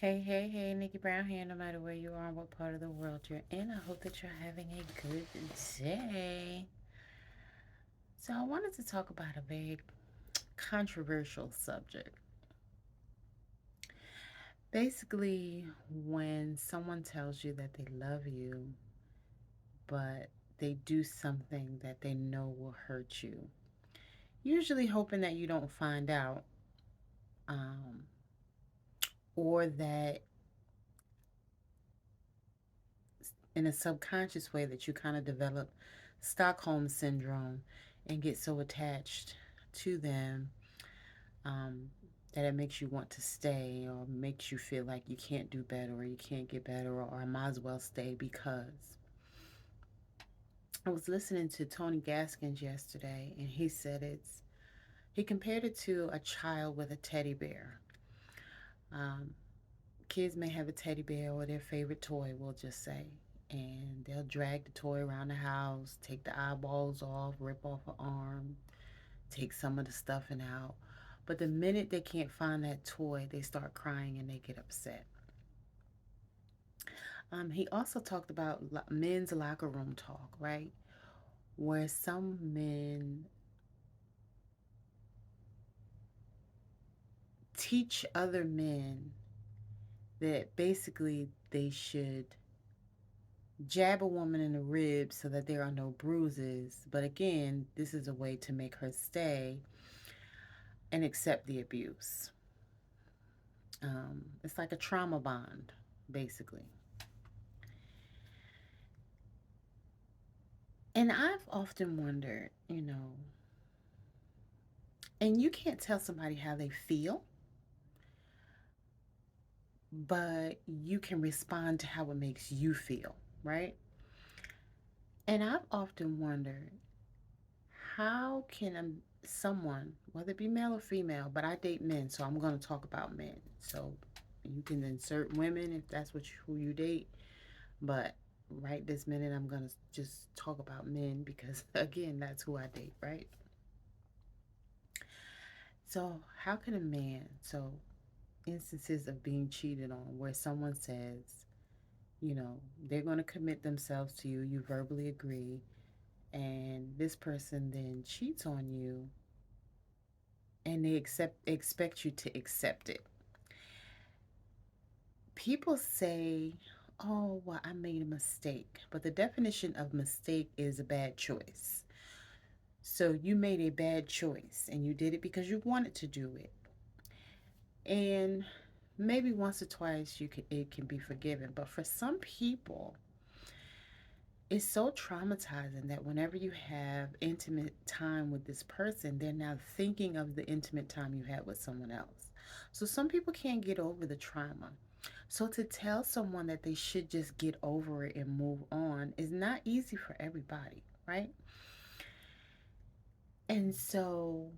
Hey, Nikki Brown here. No matter where you are, what part of the world you're in, I hope that you're having a good day. So, I wanted to talk about a very controversial subject. Basically, when someone tells you that they love you, but they do something that they know will hurt you, usually hoping that you don't find out, um, or that in a subconscious way that you kind of develop Stockholm syndrome and get so attached to them, um, that it makes you want to stay or makes you feel like you can't do better or you can't get better or I might as well stay because. I was listening to Tony Gaskins yesterday and he compared it to a child with a teddy bear. Um, Kids may have a teddy bear or their favorite toy, we'll just say, and they'll drag the toy around the house, take the eyeballs off, rip off an arm, take some of the stuffing out. But the minute they can't find that toy, they start crying and they get upset. He also talked about men's locker room talk, right? Where some men teach other men that basically they should jab a woman in the ribs so that there are no bruises. But again, this is a way to make her stay and accept the abuse. It's like a trauma bond, basically. And I've often wondered, and you can't tell somebody how they feel, but you can respond to how it makes you feel, right? And I've often wondered, how can someone, whether it be male or female, but I date men, so I'm going to talk about men. So you can insert women if that's who you date, but right this minute I'm going to just talk about men because again, that's who I date, right? So, how can a man, instances of being cheated on where someone says, they're going to commit themselves to you, you verbally agree, and this person then cheats on you and they expect you to accept it. People say, "Oh, well, I made a mistake." But the definition of mistake is a bad choice. So you made a bad choice and you did it because you wanted to do it. And maybe once or twice it can be forgiven, but for some people it's so traumatizing that whenever you have intimate time with this person, they're now thinking of the intimate time you had with someone else. So some people can't get over the trauma. So to tell someone that they should just get over it and move on is not easy for everybody, right? And so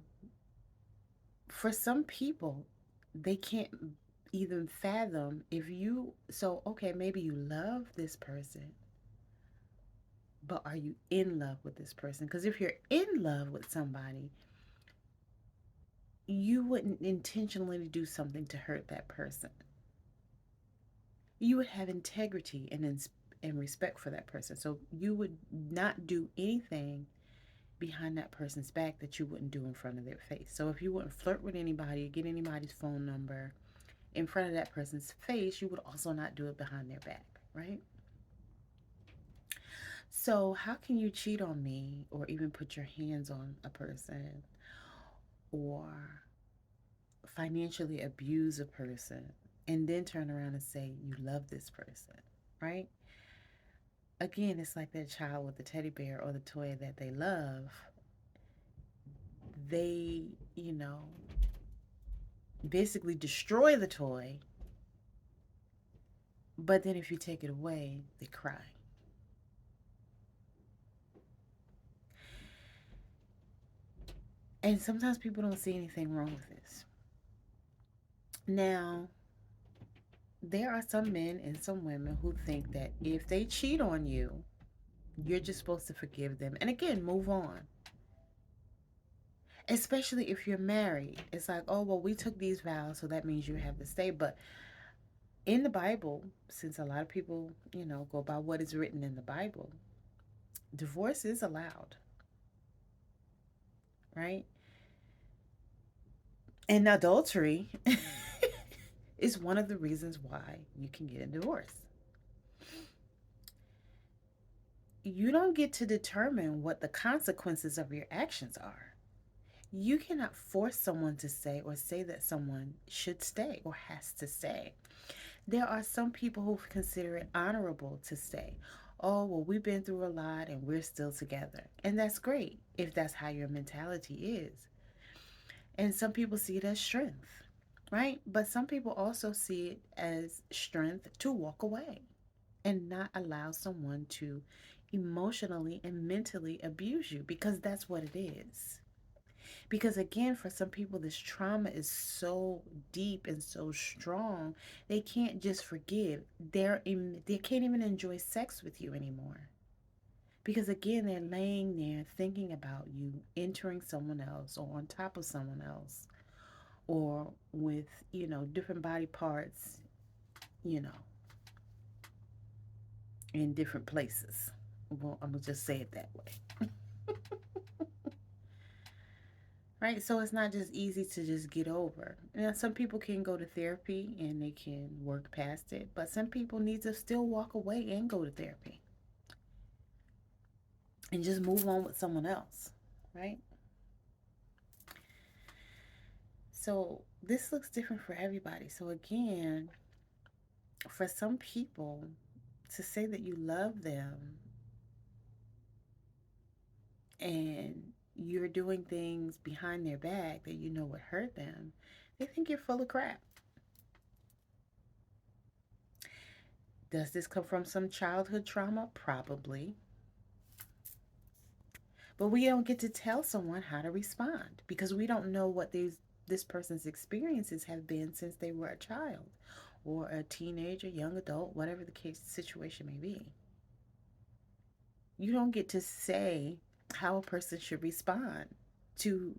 for some people, they can't even fathom if you, so okay, maybe you love this person, but are you in love with this person? Because if you're in love with somebody, you wouldn't intentionally do something to hurt that person. You would have integrity and respect for that person. So you would not do anything behind that person's back that you wouldn't do in front of their face. So if you wouldn't flirt with anybody, get anybody's phone number in front of that person's face, you would also not do it behind their back, right? So how can you cheat on me or even put your hands on a person or financially abuse a person and then turn around and say you love this person, right? Again, it's like that child with the teddy bear or the toy that they love. They, basically destroy the toy, but then if you take it away, they cry. And sometimes people don't see anything wrong with this. Now, there are some men and some women who think that if they cheat on you, you're just supposed to forgive them and again move on. Especially if you're married. It's like, oh, well, we took these vows, so that means you have to stay. But In the Bible, since a lot of people, go by what is written in the Bible, divorce is allowed, right? And adultery is one of the reasons why you can get a divorce. You don't get to determine what the consequences of your actions are. You cannot force someone to stay or say that someone should stay or has to stay. There are some people who consider it honorable to stay. Oh, well, we've been through a lot and we're still together. And that's great if that's how your mentality is. And some people see it as strength, right? But some people also see it as strength to walk away and not allow someone to emotionally and mentally abuse you, because that's what it is. Because again, for some people, this trauma is so deep and so strong, they can't just forgive. They can't even enjoy sex with you anymore. Because again, they're laying there thinking about you entering someone else or on top of someone else or with, different body parts, you know, in different places. Well, I'm going to just say it that way. Right? So it's not just easy to just get over. Now, some people can go to therapy and they can work past it, but some people need to still walk away and go to therapy and just move on with someone else, right? So this looks different for everybody. So again, for some people, to say that you love them and you're doing things behind their back that you know would hurt them, they think you're full of crap. Does this come from some childhood trauma? Probably. But we don't get to tell someone how to respond because we don't know what this person's experiences have been since they were a child or a teenager, young adult, whatever the case situation may be. You don't get to say how a person should respond to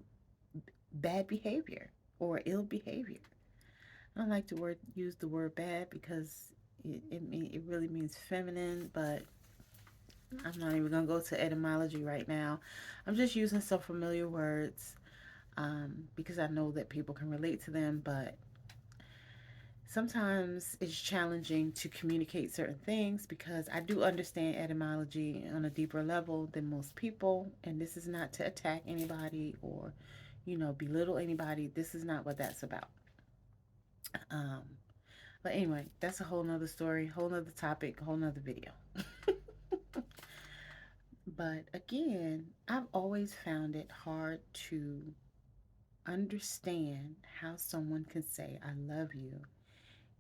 bad behavior or ill behavior. I don't like to use the word bad because it really means feminine, but I'm not even gonna go to etymology right now. I'm just using some familiar words because I know that people can relate to them, but sometimes it's challenging to communicate certain things because I do understand etymology on a deeper level than most people, and this is not to attack anybody or, belittle anybody. This is not what that's about. Um, but anyway, that's a whole nother story, whole nother topic, whole nother video. But again, I've always found it hard to understand how someone can say, I love you,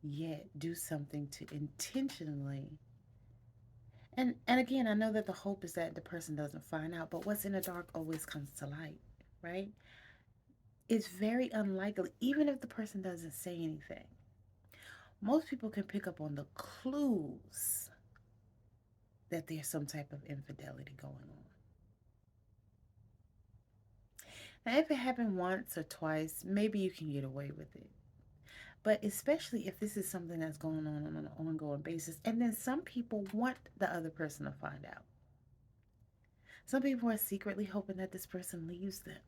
yet do something to intentionally. And again, I know that the hope is that the person doesn't find out, but what's in the dark always comes to light, right? It's very unlikely, even if the person doesn't say anything. Most people can pick up on the clues that there's some type of infidelity going on. Now, if it happened once or twice, maybe you can get away with it. But especially if this is something that's going on an ongoing basis, and then some people want the other person to find out. Some people are secretly hoping that this person leaves them.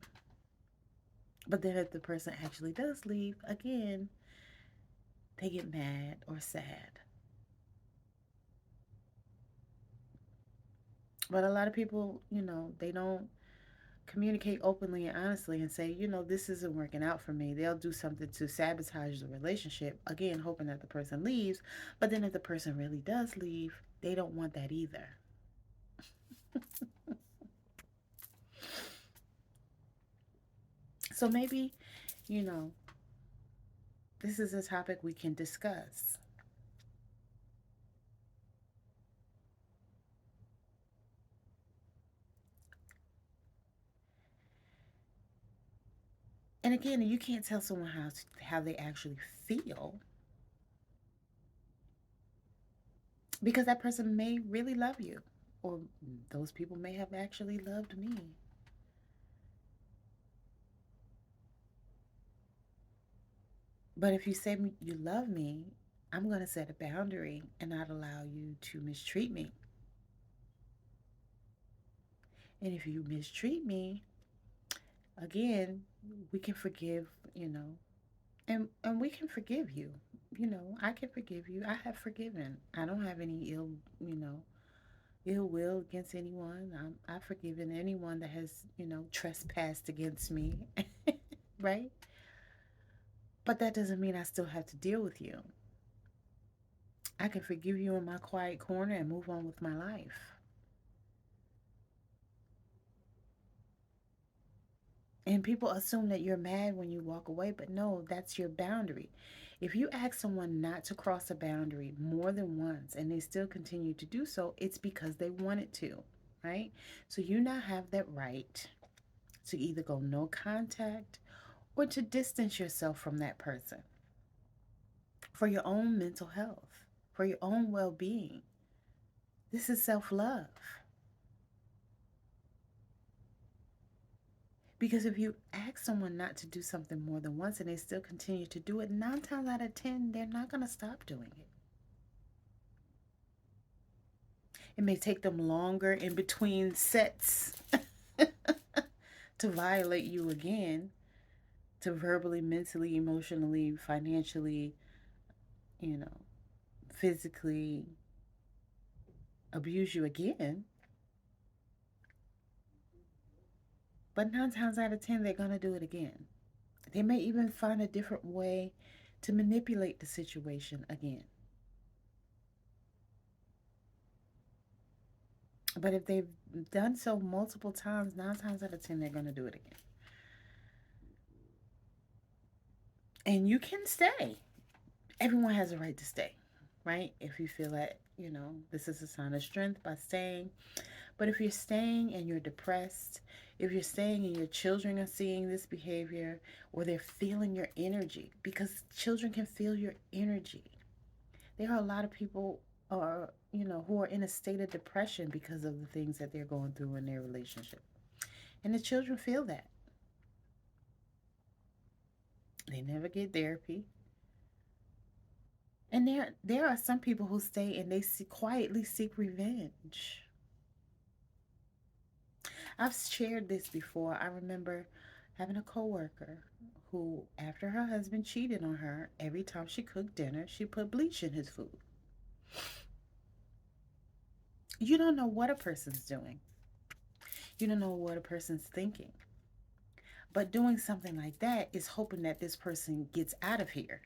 But then if the person actually does leave, again, they get mad or sad. But a lot of people, they don't communicate openly and honestly and say, this isn't working out for me. They'll do something to sabotage the relationship, again, hoping that the person leaves. But then if the person really does leave, they don't want that either. So maybe, you know, this is a topic we can discuss. And again, you can't tell someone how they actually feel because that person may really love you, or those people may have actually loved me. But if you say you love me, I'm going to set a boundary and not allow you to mistreat me. And if you mistreat me, again, we can forgive, and we can forgive you. I can forgive you. I have forgiven. I don't have any ill will against anyone. I've forgiven anyone that has, trespassed against me, right? But that doesn't mean I still have to deal with you. I can forgive you in my quiet corner and move on with my life. And people assume that you're mad when you walk away, but no, that's your boundary. If you ask someone not to cross a boundary more than once and they still continue to do so, it's because they wanted to, right? So you now have that right to either go no contact or to distance yourself from that person for your own mental health, for your own well being. This is self love. Because if you ask someone not to do something more than once and they still continue to do it, 9 times out of 10, they're not going to stop doing it. It may take them longer in between sets to violate you again, to verbally, mentally, emotionally, financially, you know, physically abuse you again. But 9 times out of 10, they're going to do it again. They may even find a different way to manipulate the situation again. But if they've done so multiple times, 9 times out of 10, they're going to do it again. And you can stay. Everyone has a right to stay, right? If you feel that, this is a sign of strength by staying. But if you're staying and you're depressed, if you're staying and your children are seeing this behavior or they're feeling your energy, because children can feel your energy. There are a lot of people who are in a state of depression because of the things that they're going through in their relationship. And the children feel that. They never get therapy. And there are some people who stay and they quietly seek revenge. I've shared this before. I remember having a coworker who, after her husband cheated on her, every time she cooked dinner, she put bleach in his food. You don't know what a person's doing. You don't know what a person's thinking. But doing something like that is hoping that this person gets out of here.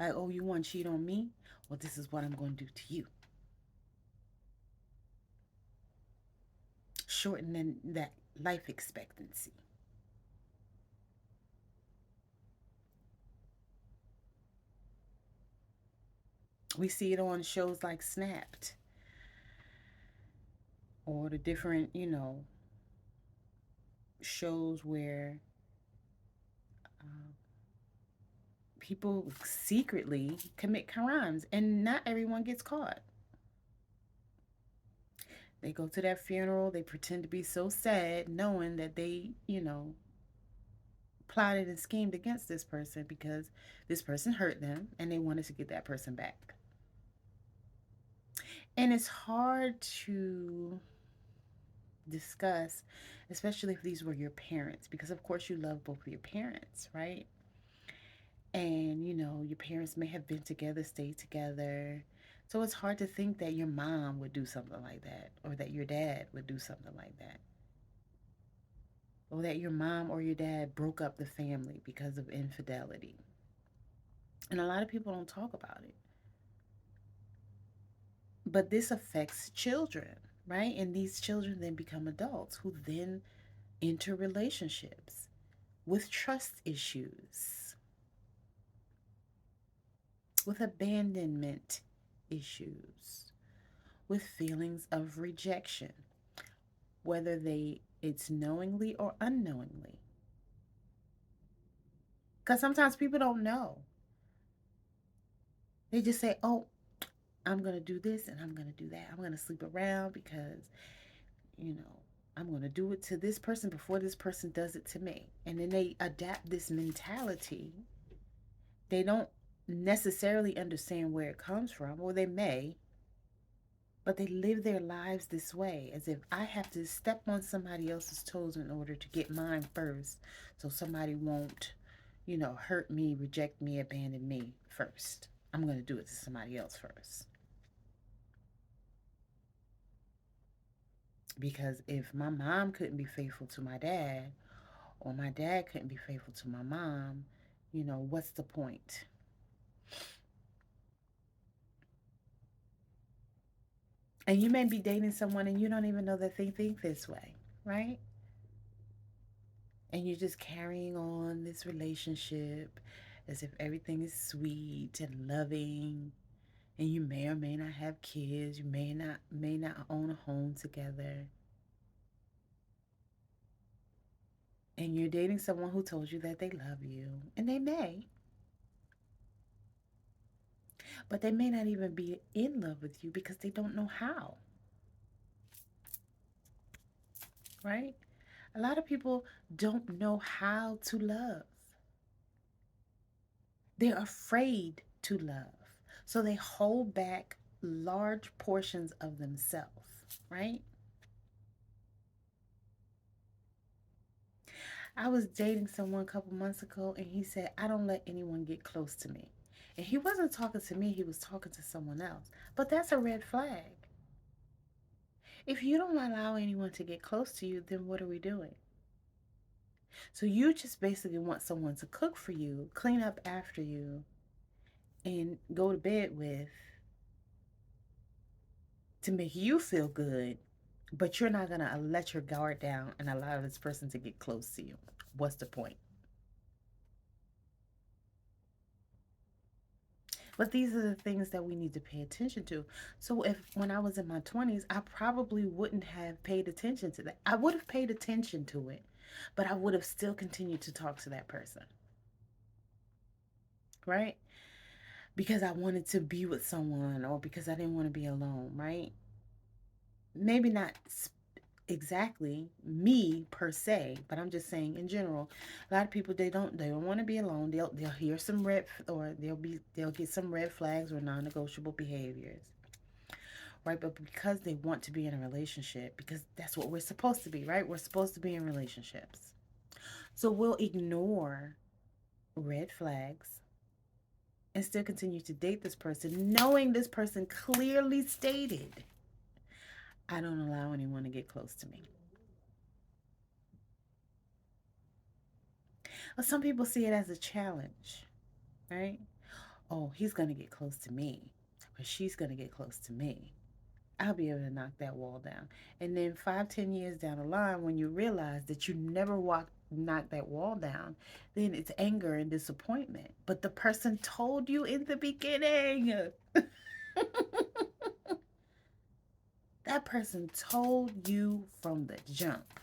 Like, oh, you want to cheat on me? Well, this is what I'm going to do to you. Shortening that life expectancy. We see it on shows like Snapped or the different, shows where uh, people secretly commit crimes and not everyone gets caught. They go to that funeral, they pretend to be so sad knowing that they, plotted and schemed against this person because this person hurt them and they wanted to get that person back. And it's hard to discuss, especially if these were your parents, because of course you love both of your parents, right? And your parents may have been together, stayed together. So it's hard to think that your mom would do something like that, or that your dad would do something like that, or that your mom or your dad broke up the family because of infidelity. And a lot of people don't talk about it. But this affects children, right? And these children then become adults who then enter relationships with trust issues, with abandonment issues, with feelings of rejection, whether it's knowingly or unknowingly. Because sometimes people don't know. They just say, oh, I'm going to do this and I'm going to do that. I'm going to sleep around because, you know, I'm going to do it to this person before this person does it to me. And then they adapt this mentality. They don't necessarily understand where it comes from, or they may, but they live their lives this way as if I have to step on somebody else's toes in order to get mine first, so somebody won't, hurt me, reject me, abandon me first. I'm going to do it to somebody else first. Because if my mom couldn't be faithful to my dad, or my dad couldn't be faithful to my mom, what's the point? And you may be dating someone and you don't even know that they think this way, right? And you're just carrying on this relationship as if everything is sweet and loving, and you may or may not have kids, you may not own a home together, and you're dating someone who told you that they love you, and they may, but they may not even be in love with you because they don't know how, right? A lot of people don't know how to love. They're afraid to love. So they hold back large portions of themselves, right? I was dating someone a couple months ago and he said, I don't let anyone get close to me. And he wasn't talking to me, he was talking to someone else. But that's a red flag. If you don't allow anyone to get close to you, then what are we doing? So you just basically want someone to cook for you, clean up after you, and go to bed with to make you feel good, but you're not going to let your guard down and allow this person to get close to you. What's the point? But these are the things that we need to pay attention to. So if when I was in my 20s, I probably wouldn't have paid attention to that. I would have paid attention to it, but I would have still continued to talk to that person, right? Because I wanted to be with someone or because I didn't want to be alone, right? Maybe not exactly me per se, but I'm just saying in general, a lot of people they don't want to be alone. They'll hear some they'll get some red flags or non-negotiable behaviors, right? But because they want to be in a relationship, because that's what we're supposed to be, right? We're supposed to be in relationships. So we'll ignore red flags and still continue to date this person, knowing this person clearly stated, I don't allow anyone to get close to me. But some people see it as a challenge, right? Oh, he's going to get close to me, or she's going to get close to me. I'll be able to knock that wall down. And then 5, 10 years down the line, when you realize that you never knocked that wall down, then it's anger and disappointment. But the person told you in the beginning. That person told you from the jump.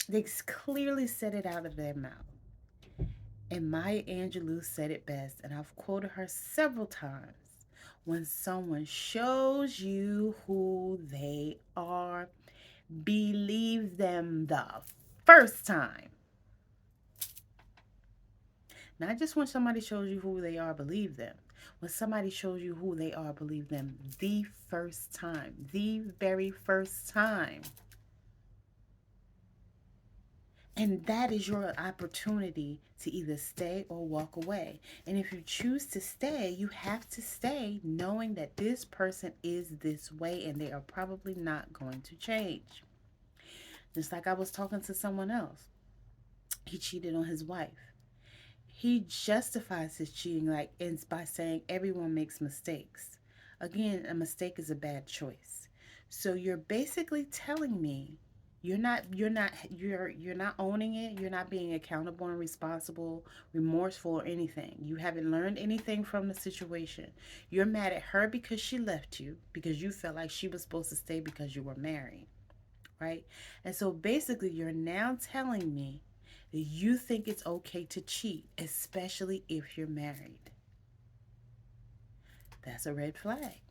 They clearly said it out of their mouth. And Maya Angelou said it best, and I've quoted her several times. When someone shows you who they are, believe them the first time. Not just when somebody shows you who they are, believe them. When somebody shows you who they are, believe them the first time. The very first time. And that is your opportunity to either stay or walk away. And if you choose to stay, you have to stay knowing that this person is this way and they are probably not going to change. Just like I was talking to someone else. He cheated on his wife. He justifies his cheating by saying everyone makes mistakes. Again, a mistake is a bad choice. So you're basically telling me you're not owning it. You're not being accountable and responsible, remorseful or anything. You haven't learned anything from the situation. You're mad at her because she left you because you felt like she was supposed to stay because you were married, right? And so basically you're now telling me that you think it's okay to cheat, especially if you're married. That's a red flag.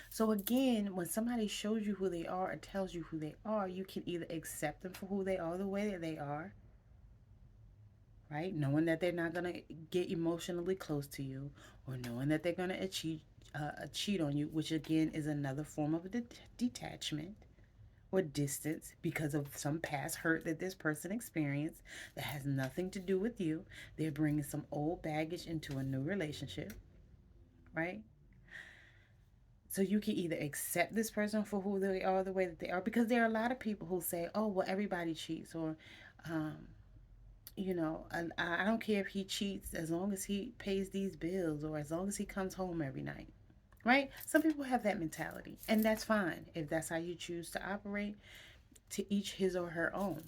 So again, when somebody shows you who they are or tells you who they are, you can either accept them for who they are, the way that they are, right? Knowing that they're not going to get emotionally close to you, or knowing that they're going to cheat on you, which again is another form of detachment or distance because of some past hurt that this person experienced that has nothing to do with you. They're bringing some old baggage into a new relationship, right? So you can either accept this person for who they are, the way that they are, because there are a lot of people who say, "Oh, well, everybody cheats," or, um, I don't care if he cheats as long as he pays these bills or as long as he comes home every night, right? Some people have that mentality, and that's fine if that's how you choose to operate. To each his or her own.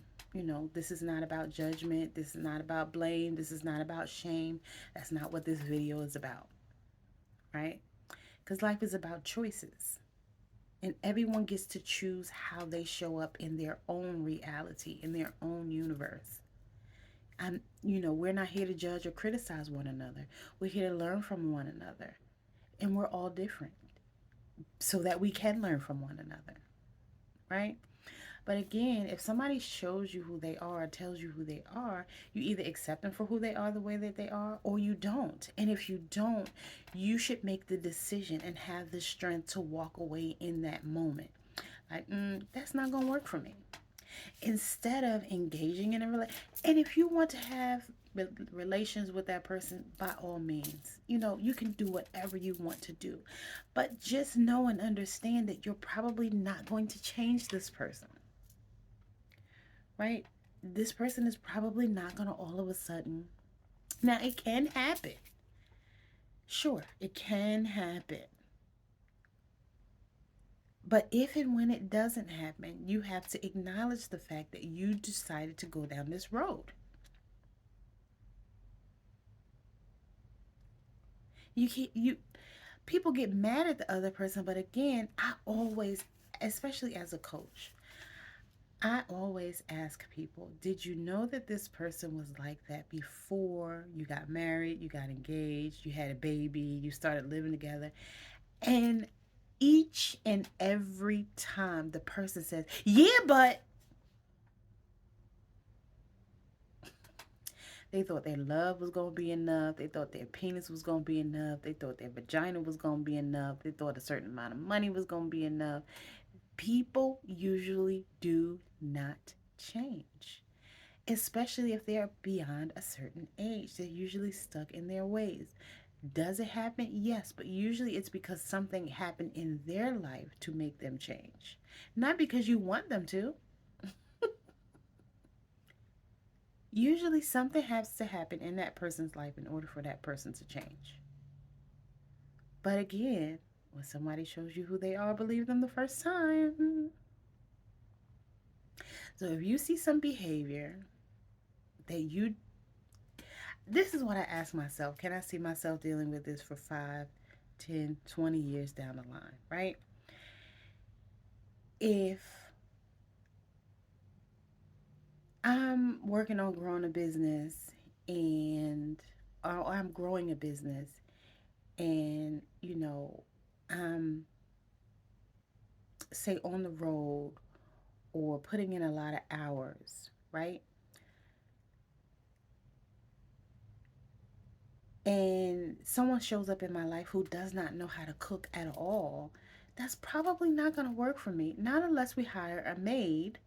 This is not about judgment. This is not about blame. This is not about shame. That's not what this video is about, right? Because life is about choices. And everyone gets to choose how they show up in their own reality, in their own universe. We're not here to judge or criticize one another. We're here to learn from one another. And we're all different so that we can learn from one another, right? But again, if somebody shows you who they are, tells you who they are, you either accept them for who they are, the way that they are, or you don't. And if you don't, you should make the decision and have the strength to walk away in that moment. Like, that's not going to work for me. Instead of engaging in a relationship. And if you want to have relations with that person, by all means, you can do whatever you want to do. But just know and understand that you're probably not going to change this person, right? This person is probably not going to all of a sudden. Now, it can happen. Sure, it can happen. But if and when it doesn't happen, you have to acknowledge the fact that you decided to go down this road. You people get mad at the other person, but again, I always, especially as a coach, I always ask people, did you know that this person was like that before you got married, you got engaged, you had a baby, you started living together? And each and every time the person says, "Yeah, but," they thought their love was going to be enough. They thought their penis was going to be enough. They thought their vagina was going to be enough. They thought a certain amount of money was going to be enough. People usually do not change, especially if they're beyond a certain age. They're usually stuck in their ways. Does it happen? Yes, but usually it's because something happened in their life to make them change, not because you want them to. Usually something has to happen in that person's life in order for that person to change. But again, when somebody shows you who they are, believe them the first time. So if you see some behavior that you, this is what I ask myself, can I see myself dealing with this for 5, 10, 20 years down the line, right? If I'm working on growing a business and or I'm growing a business and I'm, say, on the road or putting in a lot of hours, right? And someone shows up in my life who does not know how to cook at all, that's probably not going to work for me. Not unless we hire a maid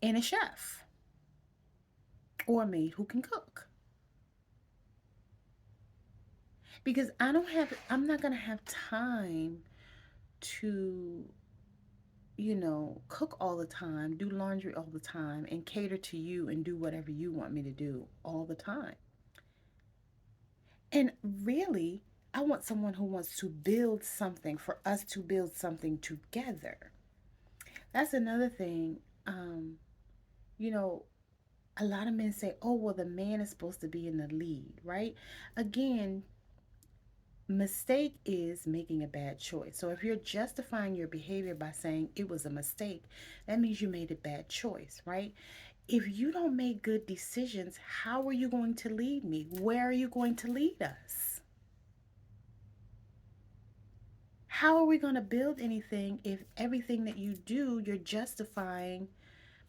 and a chef or a maid who can cook. Because I'm not going to have time to, cook all the time, do laundry all the time, and cater to you and do whatever you want me to do all the time. And really, I want someone who wants to build something, for us to build something together. That's another thing. Um, you know, a lot of men say, "Oh, well, the man is supposed to be in the lead," right? Again, mistake is making a bad choice. So if you're justifying your behavior by saying it was a mistake, that means you made a bad choice, right? If you don't make good decisions, how are you going to lead me? Where are you going to lead us? How are we going to build anything if everything that you do, you're justifying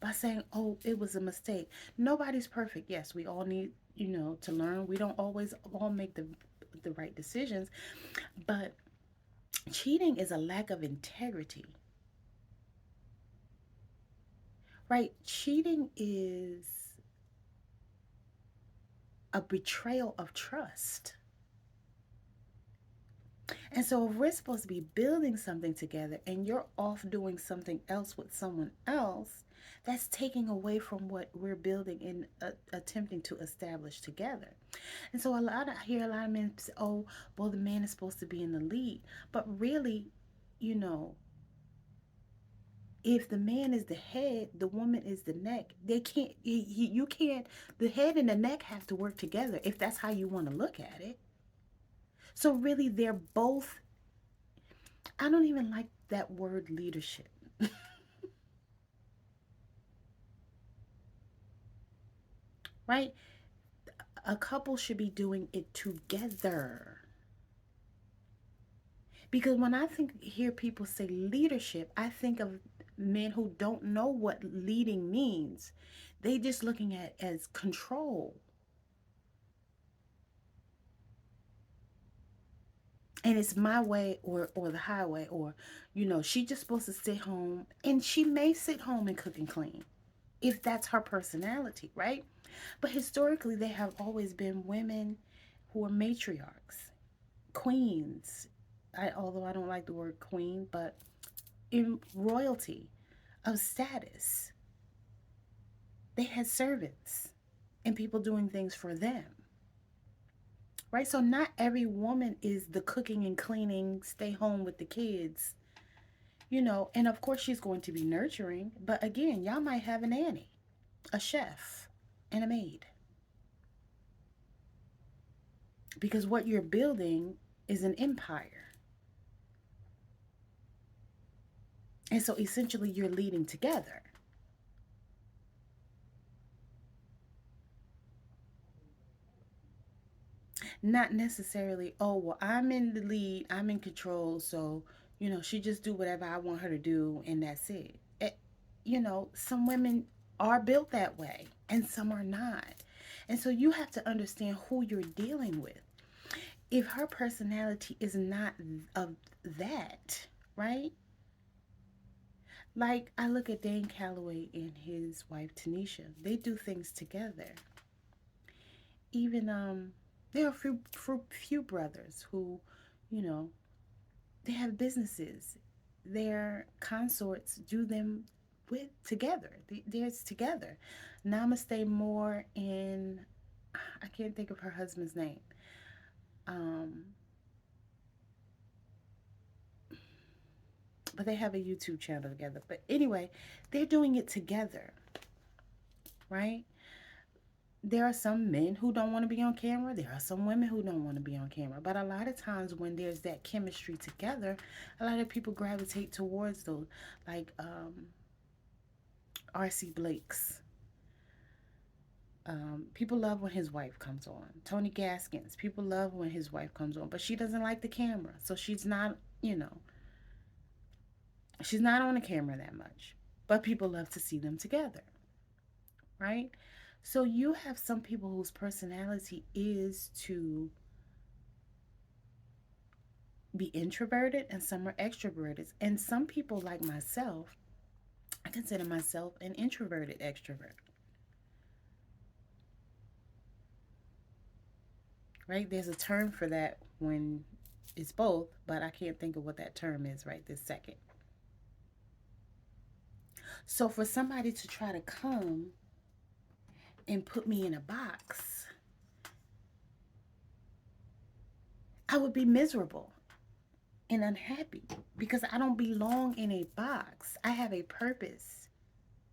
by saying, oh, it was a mistake. Nobody's perfect. Yes, we all need, to learn. We don't always all make the right decisions, but cheating is a lack of integrity, right? Cheating is a betrayal of trust. And so if we're supposed to be building something together and you're off doing something else with someone else, that's taking away from what we're building and attempting to establish together. And so I hear a lot of men say, "Oh, well, the man is supposed to be in the lead," but really, you know, if the man is the head, the woman is the neck. They can't. You can't. The head and the neck have to work together if that's how you want to look at it. So really, they're both. I don't even like that word leadership, right? A couple should be doing it together. Because when I hear people say leadership, I think of men who don't know what leading means. They just looking at it as control. And it's my way or the highway, or she just supposed to sit home, and she may sit home and cook and clean if that's her personality, right? But historically they have always been women who are matriarchs, queens. Although I don't like the word queen, but in royalty of status, they had servants and people doing things for them, right? So not every woman is the cooking and cleaning, stay home with the kids, and of course she's going to be nurturing, but again, y'all might have a nanny, a chef, and a maid, because what you're building is an empire. And so essentially you're leading together. Not necessarily, oh, well, I'm in the lead, I'm in control, so, she just do whatever I want her to do and that's it. Some women are built that way and some are not. And so you have to understand who you're dealing with. If her personality is not of that, right? Like I look at Dane Calloway and his wife Tanisha. They do things together. Even there are few brothers who, you know, they have businesses. Their consorts do them with together. There's together. Namaste Moore and I can't think of her husband's name. Um, but they have a YouTube channel together. But anyway, they're doing it together, right? There are some men who don't want to be on camera. There are some women who don't want to be on camera. But a lot of times when there's that chemistry together, a lot of people gravitate towards those, like R.C. Blake's. People love when his wife comes on. Tony Gaskins, people love when his wife comes on, but she doesn't like the camera. So she's not on the camera that much. But people love to see them together, right? So you have some people whose personality is to be introverted and some are extroverted. And some people like myself, I consider myself an introverted extrovert, right? There's a term for that when it's both, but I can't think of what that term is right this second. So for somebody to try to come and put me in a box, I would be miserable and unhappy because I don't belong in a box. I have a purpose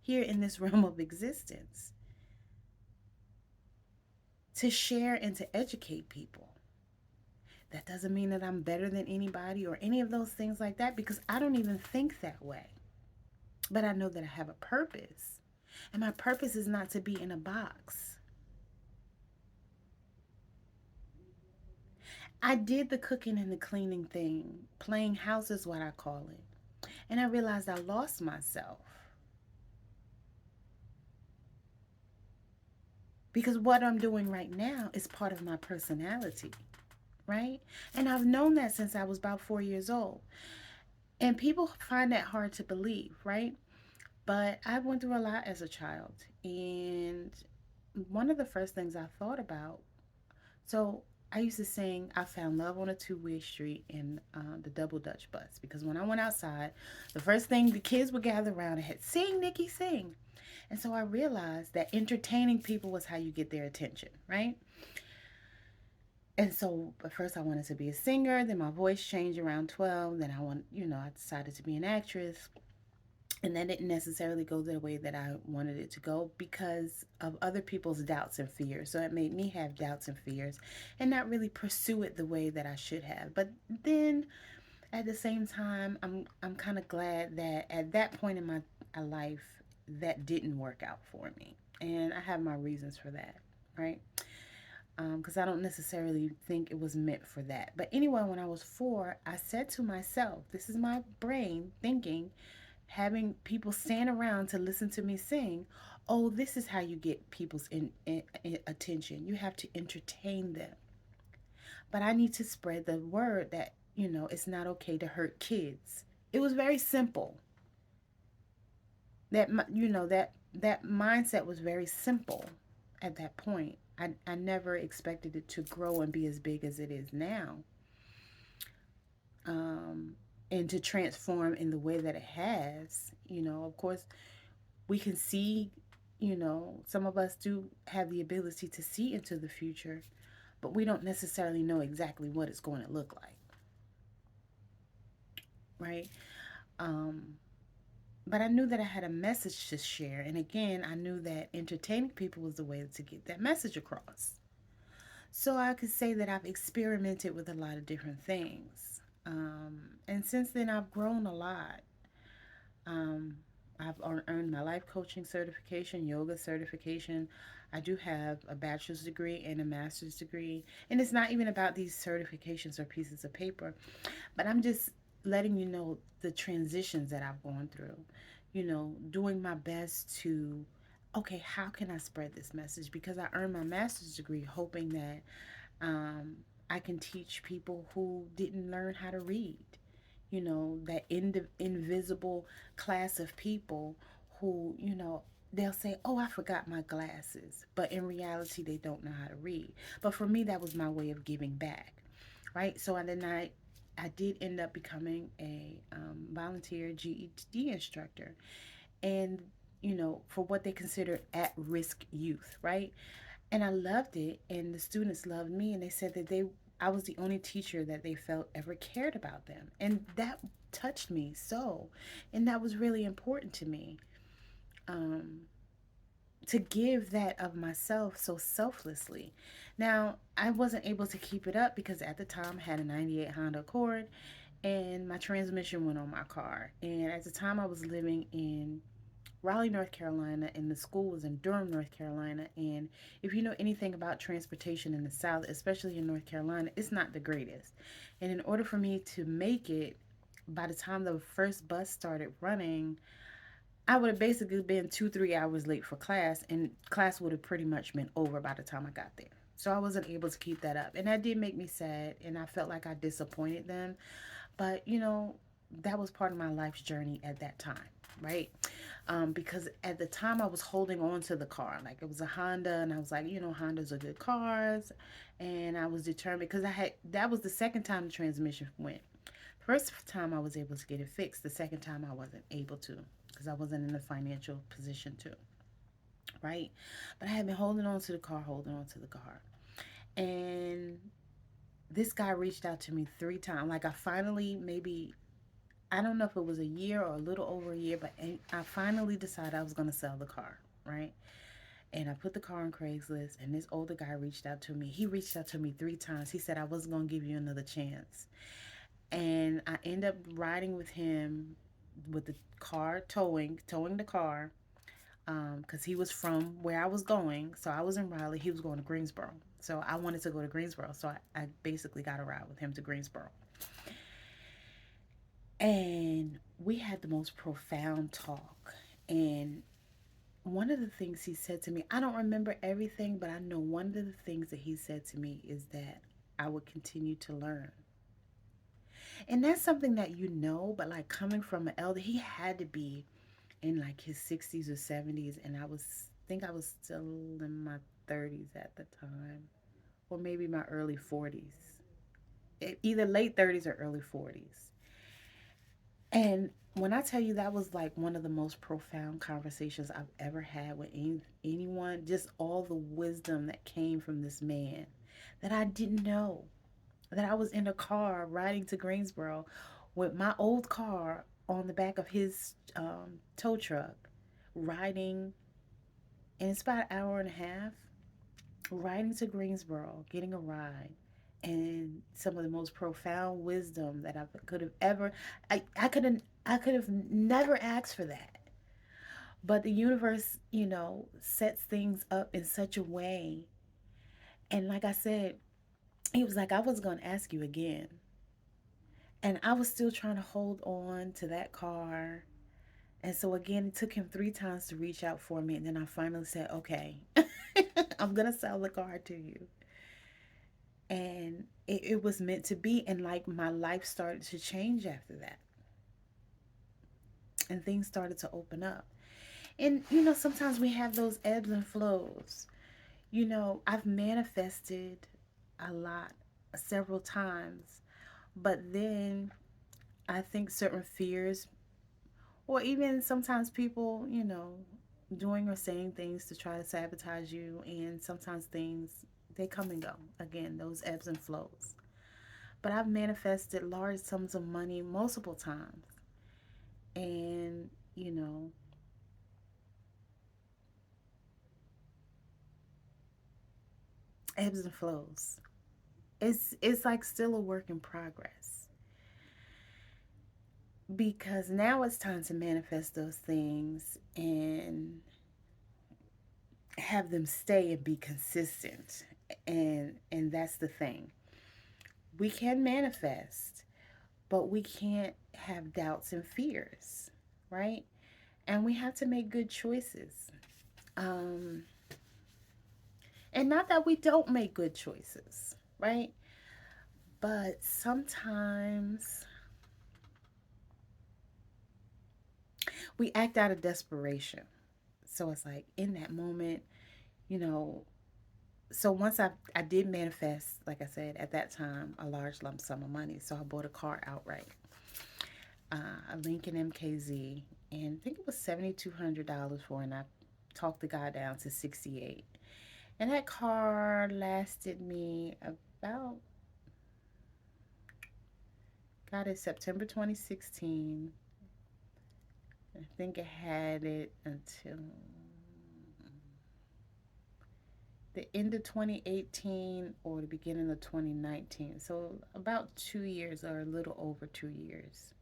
here in this realm of existence to share and to educate people. That doesn't mean that I'm better than anybody or any of those things like that, because I don't even think that way. But I know that I have a purpose. And my purpose is not to be in a box. I did the cooking and the cleaning thing. Playing house is what I call it. And I realized I lost myself. because what I'm doing right now is part of my personality, right? And I've known that since I was about 4 years old. And people find that hard to believe, right? But I went through a lot as a child. And one of the first things I thought about, so I used to sing I Found Love on a Two-Way Street in the Double Dutch bus, because when I went outside, the first thing the kids would gather around and had, sing, Nikki, sing. And so I realized that entertaining people was how you get their attention, right? And so at first I wanted to be a singer, then my voice changed around 12, then I decided to be an actress. And that didn't necessarily go the way that I wanted it to go because of other people's doubts and fears. So it made me have doubts and fears and not really pursue it the way that I should have. But then at the same time, I'm kind of glad that at that point in my life that didn't work out for me. And I have my reasons for that, right? Because I don't necessarily think it was meant for that. But anyway, when I was 4, I said to myself, this is my brain thinking, having people stand around to listen to me sing. Oh, this is how you get people's attention. You have to entertain them. But I need to spread the word that, it's not okay to hurt kids. It was very simple. That mindset was very simple at that point. I never expected it to grow and be as big as it is now, um, and to transform in the way that it has. Of course, we can see, some of us do have the ability to see into the future, but we don't necessarily know exactly what it's going to look like, right? Um, but I knew that I had a message to share. And again, I knew that entertaining people was the way to get that message across. So I could say that I've experimented with a lot of different things. And since then, I've grown a lot. Um, I've earned my life coaching certification, yoga certification. I do have a bachelor's degree and a master's degree. And it's not even about these certifications or pieces of paper, but I'm just letting you know the transitions that I've gone through. Doing my best to, okay, how can I spread this message? Because I earned my master's degree hoping that um, I can teach people who didn't learn how to read. That invisible class of people who, they'll say, oh, I forgot my glasses. But in reality, they don't know how to read. But for me, that was my way of giving back, right? So I did end up becoming a volunteer GED instructor, and for what they consider at risk youth, right? And I loved it, and the students loved me, and they said that I was the only teacher that they felt ever cared about them, and that touched me so, and that was really important to me, um, to give that of myself so selflessly. Now I wasn't able to keep it up because at the time I had a '98 Honda Accord, and my transmission went on my car, and at the time I was living in Raleigh, North Carolina, and the school was in Durham, North Carolina. And if you know anything about transportation in the South, especially in North Carolina, it's not the greatest. And in order for me to make it, by the time the first bus started running, I would have basically been 2, 3 hours late for class, and class would have pretty much been over by the time I got there. So I wasn't able to keep that up. And that did make me sad, and I felt like I disappointed them. But, that was part of my life's journey at that time, right? Because at the time I was holding on to the car. Like, it was a Honda, and I was like, Hondas are good cars. And I was determined because that was the second time the transmission went. First time I was able to get it fixed. The second time I wasn't able to because I wasn't in a financial position to, right? But I had been holding on to the car, holding on to the car. And this guy reached out to me 3 times. Like, I finally, maybe, I don't know if it was a year or a little over a year, but I finally decided I was going to sell the car, right? And I put the car on Craigslist, and this older guy reached out to me. He reached out to me 3 times. He said I wasn't going to give you another chance. And I end up riding with him with the car towing the car, because he was from where I was going. So I was in Raleigh. He was going to Greensboro. So I wanted to go to Greensboro. So I basically got a ride with him to Greensboro. And we had the most profound talk. And one of the things he said to me, I don't remember everything, but I know one of the things that he said to me is that I would continue to learn. And that's something that you know, but like coming from an elder, he had to be in like his 60s or 70s, and think I was still in my 30s at the time, or maybe my early 40s. Either late 30s or early 40s. And when I tell you that was like one of the most profound conversations I've ever had with anyone, just all the wisdom that came from this man that I didn't know. That I was in a car riding to Greensboro with my old car on the back of his tow truck, riding, and it's about an hour and a half, riding to Greensboro, getting a ride. And some of the most profound wisdom that I could have ever, I could have never asked for that. But the universe, sets things up in such a way. And like I said, he was like, I was going to ask you again. And I was still trying to hold on to that car. And so again, it took him 3 times to reach out for me. And then I finally said, okay, I'm going to sell the car to you. And it was meant to be. And like my life started to change after that. And things started to open up. And, sometimes we have those ebbs and flows. I've manifested a lot several times. But then I think certain fears, or even sometimes people, doing or saying things to try to sabotage you, and sometimes things, they come and go. Again, those ebbs and flows. But I've manifested large sums of money multiple times. And, ebbs and flows. It's like still a work in progress. Because now it's time to manifest those things and have them stay and be consistent. And that's the thing. We can manifest, but we can't have doubts and fears, right? And we have to make good choices. Um, and not that we don't make good choices, right? But sometimes we act out of desperation. So it's like in that moment, you know, so once I did manifest, like I said, at that time, a large lump sum of money. So I bought a car outright, a Lincoln MKZ, and I think it was $7,200 for it. And I talked the guy down to 68. And that car lasted me about, got it September 2016. I think I had it until the end of 2018 or the beginning of 2019. So about 2 years or a little over 2 years.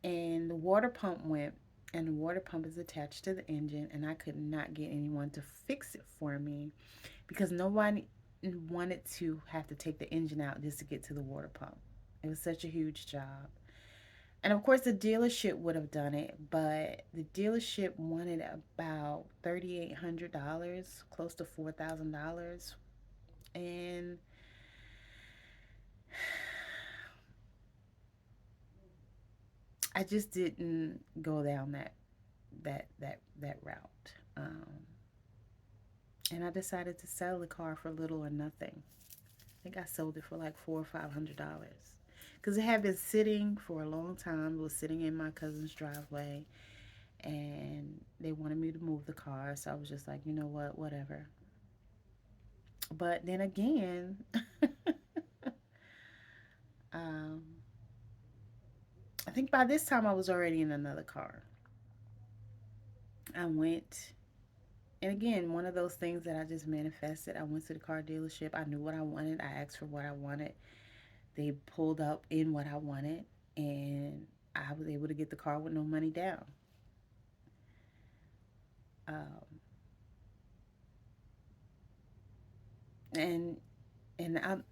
And the water pump went, and the water pump is attached to the engine, and I could not get anyone to fix it for me because nobody wanted to have to take the engine out just to get to the water pump. It was such a huge job. And of course, the dealership would have done it, but the dealership wanted about $3,800, close to $4,000. And I just didn't go down that route. And I decided to sell the car for little or nothing. I think I sold it for like $400 or $500 because it had been sitting for a long time. It was sitting in my cousin's driveway, and they wanted me to move the car. So I was just like, you know what, whatever. But then again, um, I think by this time I was already in another car. I went, and again, one of those things that I just manifested. I went to the car dealership. I knew what I wanted. I asked for what I wanted. They pulled up in what I wanted, and I was able to get the car with no money down. Um, and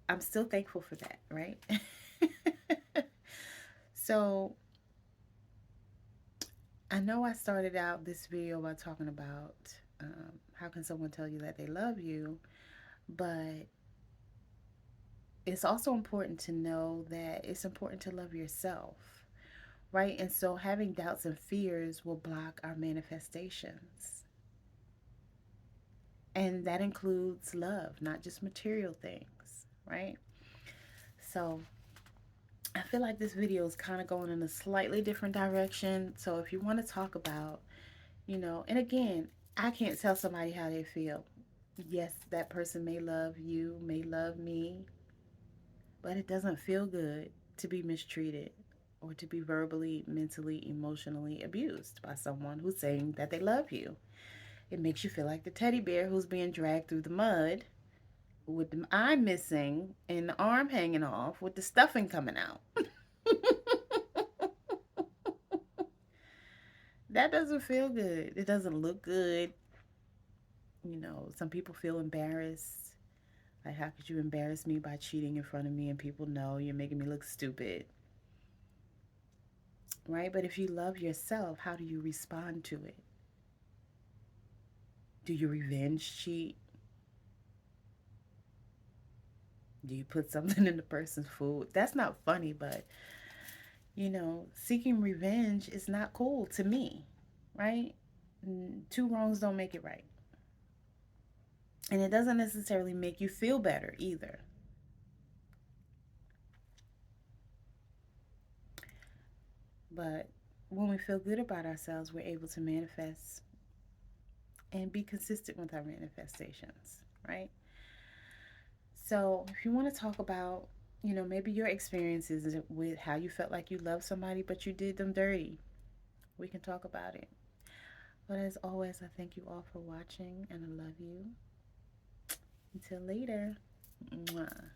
I'm still thankful for that, right? So I know I started out this video by talking about how can someone tell you that they love you, but it's also important to know that it's important to love yourself, right? And so having doubts and fears will block our manifestations. And that includes love, not just material things, right? So I feel like this video is kind of going in a slightly different direction. So if you want to talk about, and again, I can't tell somebody how they feel. Yes, that person may love you, may love me, but it doesn't feel good to be mistreated or to be verbally, mentally, emotionally abused by someone who's saying that they love you. It makes you feel like the teddy bear who's being dragged through the mud with the eye missing and the arm hanging off with the stuffing coming out. That doesn't feel good. It doesn't look good. Some people feel embarrassed. Like, how could you embarrass me by cheating in front of me and people know you're making me look stupid? Right? But if you love yourself, how do you respond to it? Do you revenge cheat? Do you put something in the person's food? That's not funny, but seeking revenge is not cool to me, right? Two wrongs don't make it right. And it doesn't necessarily make you feel better either. But when we feel good about ourselves, we're able to manifest and be consistent with our manifestations, right? So, if you want to talk about, maybe your experiences with how you felt like you loved somebody, but you did them dirty, we can talk about it. But as always, I thank you all for watching and I love you. Until later. Mwah.